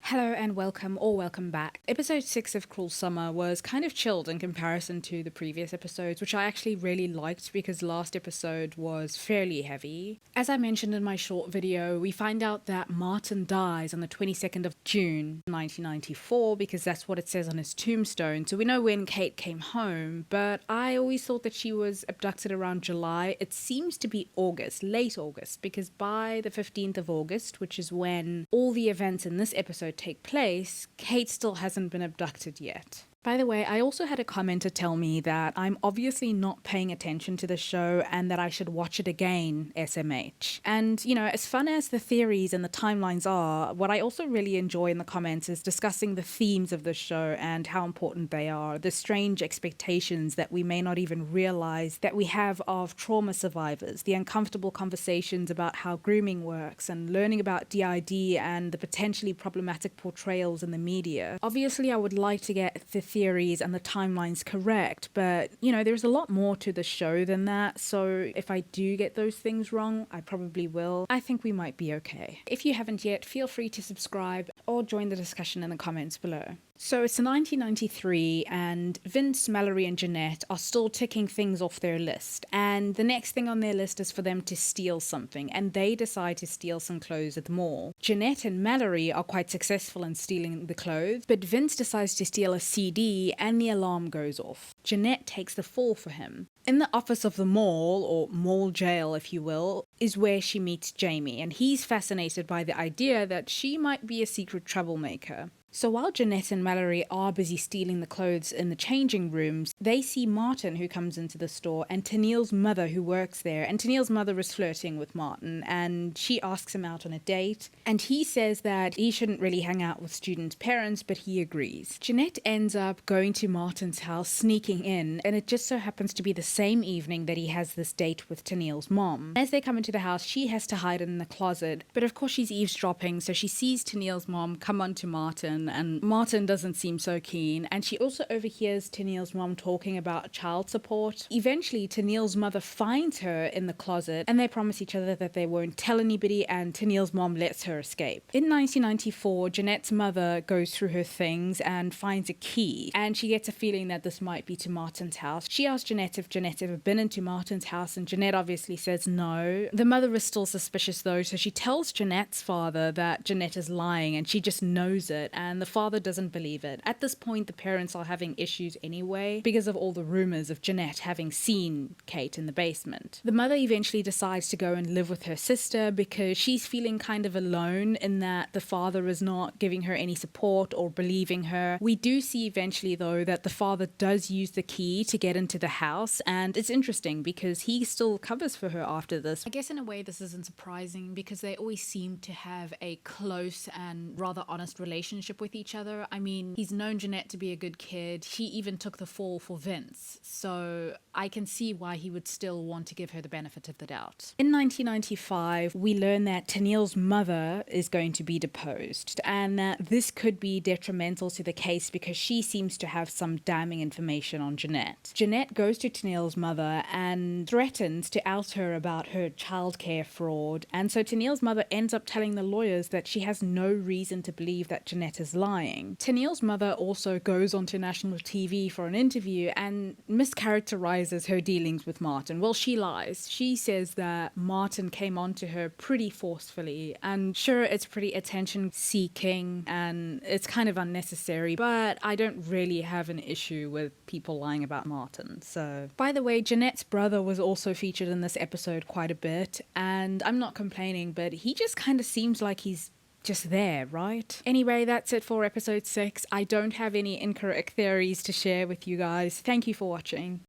Hello and welcome or welcome back. Episode 6 of Cruel Summer was kind of chilled in comparison to the previous episodes, which I actually really liked because last episode was fairly heavy. As I mentioned in my short video, we find out that Martin dies on the 22nd of June 1994 because that's what it says on his tombstone. So we know when Kate came home, but I always thought that she was abducted around July. It seems to be August, late August, because by the 15th of August, which is when all the events in this episode take place, Kate still hasn't been abducted yet. By the way, I also had a commenter tell me that I'm obviously not paying attention to the show and that I should watch it again, SMH. And, you know, as fun as the theories and the timelines are, what I also really enjoy in the comments is discussing the themes of the show and how important they are, the strange expectations that we may not even realize that we have of trauma survivors, the uncomfortable conversations about how grooming works and learning about DID and the potentially problematic portrayals in the media. Obviously, I would like to get the theories and the timelines correct, but you know, there's a lot more to the show than that, so if I do get those things wrong, I probably will. I think we might be okay. If you haven't yet, feel free to subscribe or join the discussion in the comments below. So it's 1993 and Vince, Mallory and Jeanette are still ticking things off their list, and the next thing on their list is for them to steal something, and they decide to steal some clothes at the mall. Jeanette and Mallory are quite successful in stealing the clothes, but Vince decides to steal a CD and the alarm goes off. Jeanette takes the fall for him. In the office of the mall, or mall jail if you will, is where she meets Jamie, and he's fascinated by the idea that she might be a secret troublemaker. So while Jeanette and Mallory are busy stealing the clothes in the changing rooms, they see Martin, who comes into the store, and Tennille's mother, who works there. And Tennille's mother is flirting with Martin, and she asks him out on a date. And he says that he shouldn't really hang out with students' parents, but he agrees. Jeanette ends up going to Martin's house, sneaking in, and it just so happens to be the same evening that he has this date with Tennille's mom. As they come into the house, she has to hide in the closet, but of course she's eavesdropping, so she sees Tennille's mom come onto Martin, and Martin doesn't seem so keen, and she also overhears Tennille's mom talking about child support. Eventually, Tennille's mother finds her in the closet, and they promise each other that they won't tell anybody, and Tennille's mom lets her escape. In 1994, Jeanette's mother goes through her things and finds a key, and she gets a feeling that this might be to Martin's house. She asks Jeanette if Jeanette's ever been into Martin's house, and Jeanette obviously says no. The mother is still suspicious though, so she tells Jeanette's father that Jeanette is lying, and she just knows it, and the father doesn't believe it. At this point, the parents are having issues anyway because of all the rumors of Jeanette having seen Kate in the basement. The mother eventually decides to go and live with her sister because she's feeling kind of alone in that the father is not giving her any support or believing her. We do see eventually though that the father does use the key to get into the house, and it's interesting because he still covers for her after this. I guess in a way this isn't surprising because they always seem to have a close and rather honest relationship with each other. I mean, he's known Jeanette to be a good kid. She even took the fall for Vince, so I can see why he would still want to give her the benefit of the doubt. In 1995, we learn that Tennille's mother is going to be deposed, and that this could be detrimental to the case because she seems to have some damning information on Jeanette. Jeanette goes to Tennille's mother and threatens to out her about her childcare fraud, and so Tennille's mother ends up telling the lawyers that she has no reason to believe that Jeanette is lying. Tennille's mother also goes onto national TV for an interview and mischaracterizes her dealings with Martin. Well, she lies. She says that Martin came onto her pretty forcefully, and sure, it's pretty attention-seeking and it's kind of unnecessary, but I don't really have an issue with people lying about Martin, so. By the way, Jeanette's brother was also featured in this episode quite a bit, and I'm not complaining, but he just kind of seems like he's just there, right? Anyway, that's it for episode 6. I don't have any incorrect theories to share with you guys. Thank you for watching.